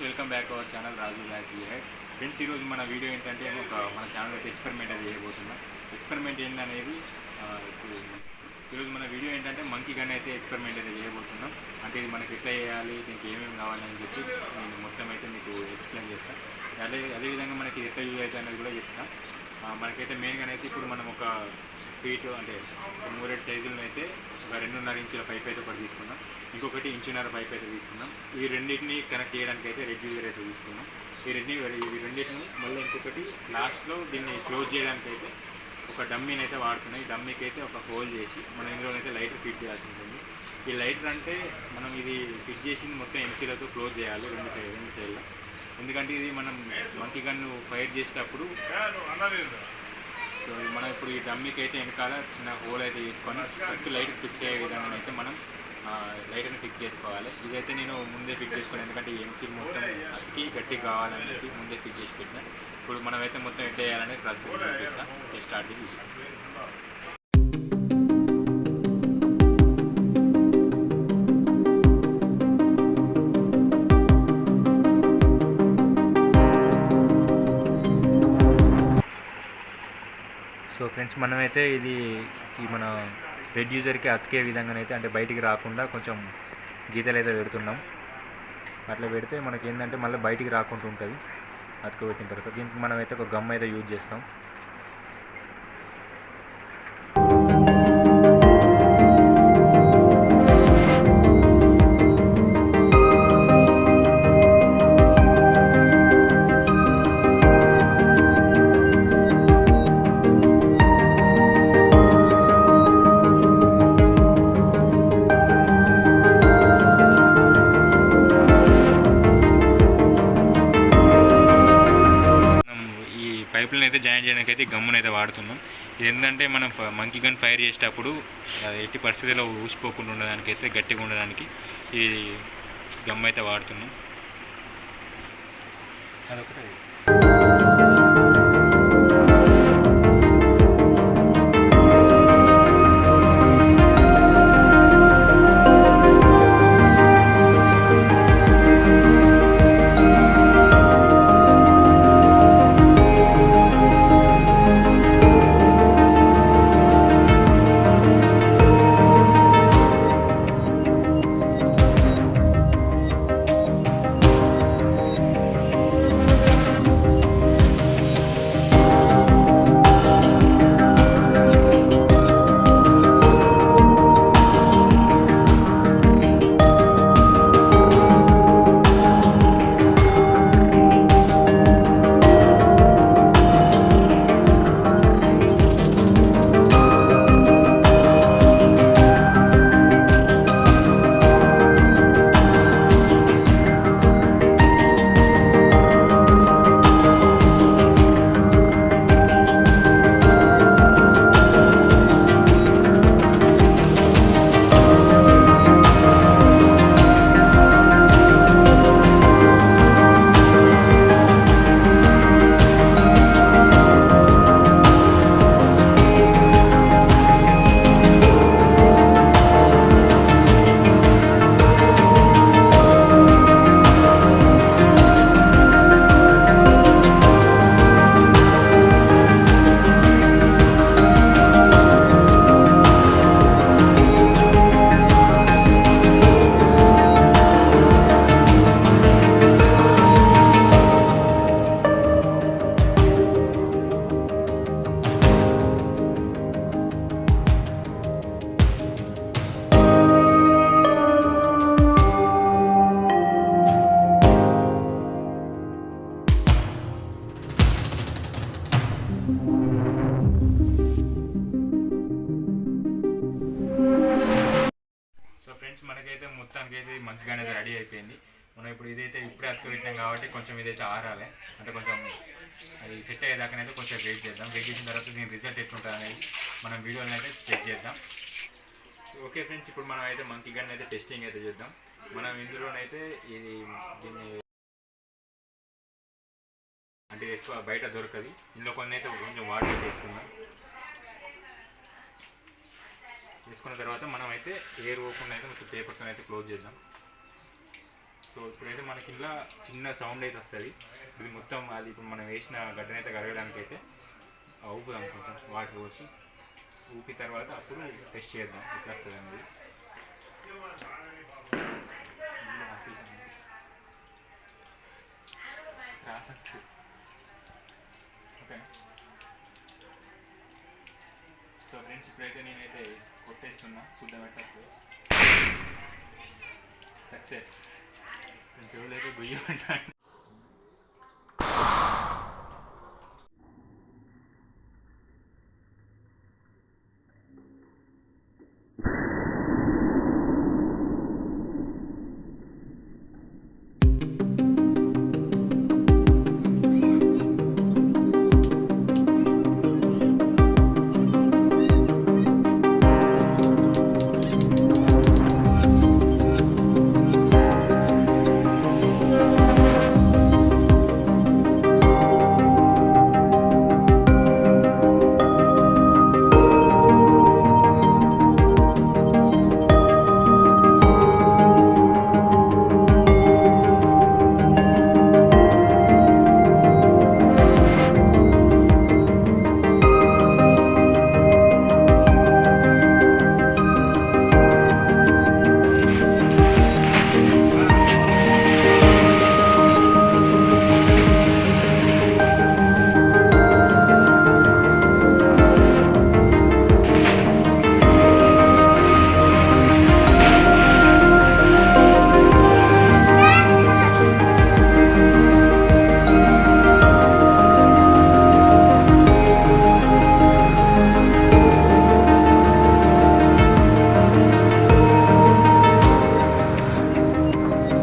Friends, welcome back our channel Raju back here. Friends, ఈరోజు మన video ఏంటంటే మన ఛానల్ అయితే ఎక్స్పెరిమెంట్ అది చేయబోతున్నాం. ఎక్స్పెరిమెంట్ ఏంటనేది ఇప్పుడు ఈరోజు మన వీడియో ఏంటంటే మంకీ గన్ అయితే ఎక్స్పెరిమెంట్ అయితే చేయబోతున్నాం. అంటే ఇది మనకి ఎట్లా చేయాలి, దీనికి ఏమేమి కావాలని చెప్పి నేను మొత్తం అయితే మీకు ఎక్స్ప్లెయిన్ చేస్తాను. అదేవిధంగా మనకి ఎట్లా యూజ్ అవుతుంది అనేది కూడా చెప్తాను. మనకైతే మెయిన్గా అయితే ఇప్పుడు మనం ఒక ఫీట్ అంటే 3 సైజులను అయితే ఒక 2.5 ఇంచుల పైప్ అయితే ఒకటి తీసుకున్నాం. ఇంకొకటి 1.5 ఇంచుల పైప్ అయితే తీసుకున్నాం. ఈ రెండింటిని కనెక్ట్ చేయడానికి అయితే రెడ్ యూజర్ అయితే తీసుకున్నాం. ఈ రెండింటిని మళ్ళీ ఇంకొకటి లాస్ట్లో దీన్ని క్లోజ్ చేయడానికి అయితే ఒక డమ్మీని అయితే వాడుతున్నాం. ఈ డమ్మీకి అయితే ఒక హోల్ చేసి మనం ఇందులో అయితే లైటర్ ఫిట్ చేయాల్సి ఉంటుంది. ఈ లైటర్ అంటే మనం ఇది ఫిట్ చేసింది మొత్తం ఎంసీలతో క్లోజ్ చేయాలి రెండు సైడ్లో. ఎందుకంటే ఇది మనం మంకీ గన్ను ఫైర్ చేసేటప్పుడు సో మనం ఇప్పుడు ఈ డమ్మీకి అయితే వెనకాల చిన్న హోల్ అయితే తీసుకొని కరెక్ట్ లైట్ ఫిక్స్ అయ్యే విధంగా అయితే మనం లైట్ని ఫిక్స్ చేసుకోవాలి. ఇదైతే నేను ముందే ఫిక్స్ చేసుకున్నాను, ఎందుకంటే ఎంసీ మొత్తం అతికి గట్టిగా కావాలని చెప్పి ముందే ఫిక్స్ చేసి పెట్టినా. ఇప్పుడు మనమైతే మొత్తం ఎట్లా చేయాలనేది ప్రాసెస్ చూపిస్తాం. స్టార్ట్ ఇది. సో ఫ్రెండ్స్, మనమైతే ఇది మన రెడ్ యూజర్కి అతికే విధంగానైతే అంటే బయటికి రాకుండా కొంచెం గీతలు అయితే పెడుతున్నాం. అట్లా పెడితే మనకి ఏంటంటే మళ్ళీ బయటికి రాకుండా ఉంటుంది అతికి పెట్టిన తర్వాత. దీనికి మనమైతే ఒక గమ్ అయితే యూజ్ చేస్తాం. పైపులను అయితే జాయిన్ చేయడానికి అయితే గమ్మును అయితే వాడుతున్నాం. ఇది ఏంటంటే మనం మంకీ గన్ ఫైర్ చేసేటప్పుడు ఎట్టి పరిస్థితుల్లో ఊసిపోకుండా ఉండడానికి అయితే గట్టిగా ఉండడానికి ఈ గమ్ అయితే వాడుతున్నాం. అదొకటి. సో ఫ్రెండ్స్, మనకైతే మొత్తానికి అయితే మంకీ గన్ అయితే రెడీ అయిపోయింది. మనం ఇప్పుడు ఇదైతే ఇప్పుడే అతుకు పెట్టినాం కాబట్టి కొంచెం ఇదైతే ఆరాలి. అంటే కొంచెం అది సెట్ అయ్యేదాకానైతే కొంచెం వెయిట్ చేద్దాం. వెయిట్ చేసిన తర్వాత దీని రిజల్ట్ ఎట్లుంటుంది అనేది మనం వీడియోని అయితే చెక్ చేద్దాం. ఓకే ఫ్రెండ్స్, ఇప్పుడు మనం అయితే మంకీ గన్ అయితే టెస్టింగ్ అయితే చేద్దాం. మనం ఇందులోనైతే దీన్ని అంటే ఎక్కువ బయట దొరకదు. ఇందులో కొన్ని అయితే కొంచెం వాటర్ తీసుకున్నాం. తీసుకున్న తర్వాత మనం అయితే ఎయిర్ ఓపెన్ అయితే కొంచెం పేపర్తో అయితే క్లోజ్ చేద్దాం. సో ఇప్పుడైతే మనకి ఇలా చిన్న సౌండ్ అయితే వస్తుంది. ఇది మొత్తం అది ఇప్పుడు మనం వేసిన గడ్డనైతే కరగడానికి అయితే ఊపుదాం కొంచెం వాటర్ పోసి. ఊపి తర్వాత అప్పుడు టెస్ట్ చేద్దాం ఎట్లా వస్తుంది అనేది. ఓకేనా? సో ఫ్రెండ్స్ ఇప్పుడైతే నేనైతే కొట్టేస్తున్నా, చూద్దాం ఎట్లా సక్సెస్. చెవులైతే గుయ్యమంటాను.